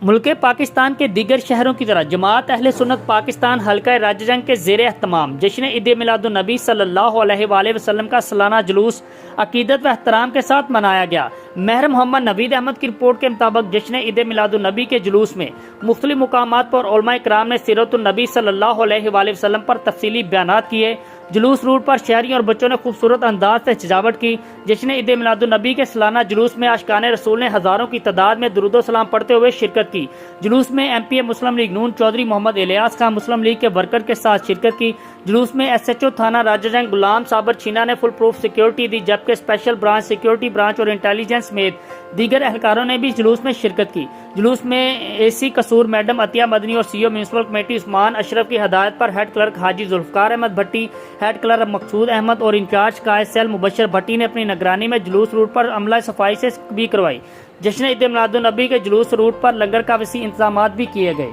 ملک پاکستان کے دیگر شہروں کی طرح جماعت اہل سنت پاکستان حلقہ راجہ جنگ کے زیر اہتمام جشن عید میلاد النبی صلی اللہ علیہ وآلہ وسلم کا سالانہ جلوس عقیدت و احترام کے ساتھ منایا گیا۔ مہر محمد نوید احمد کی رپورٹ کے مطابق جشن عید میلاد النبی کے جلوس میں مختلف مقامات پر علماء کرام نے سیرت النبی صلی اللہ علیہ وآلہ وسلم پر تفصیلی بیانات کیے۔ جلوس روٹ پر شہریوں اور بچوں نے خوبصورت انداز سے سجاوٹ کی۔ جشن عید میلاد النبی کے سالانہ جلوس میں عاشقان رسول نے ہزاروں کی تعداد میں درود و سلام پڑھتے ہوئے شرکت کی۔ جلوس میں ایم پی اے مسلم لیگ نون چودھری محمد الیاس خان مسلم لیگ کے ورکر کے ساتھ شرکت کی۔ جلوس میں ایس ایچ او تھانہ راجہ جنگ غلام صابر چھینا نے فل پروف سیکیورٹی دی، جبکہ اسپیشل برانچ سیکیورٹی برانچ اور انٹیلیجنس سمیت دیگر اہلکاروں نے بھی جلوس میں شرکت کی۔ جلوس میں اے سی قصور میڈم عطیہ مدنی اور سی او میونسپل کمیٹی عثمان اشرف کی ہدایت پر ہیڈ کلرک حاجی ذوالفقار احمد بھٹی، ہیڈ کلرک مقصود احمد اور انچارج قائد سیل مبشر بھٹی نے اپنی نگرانی میں جلوس روٹ پر عملہ صفائی سے بھی کروائی۔ جشن عید میلاد النبی کے جلوس روٹ پر لنگر کا وسیع انتظامات بھی کیے گئے۔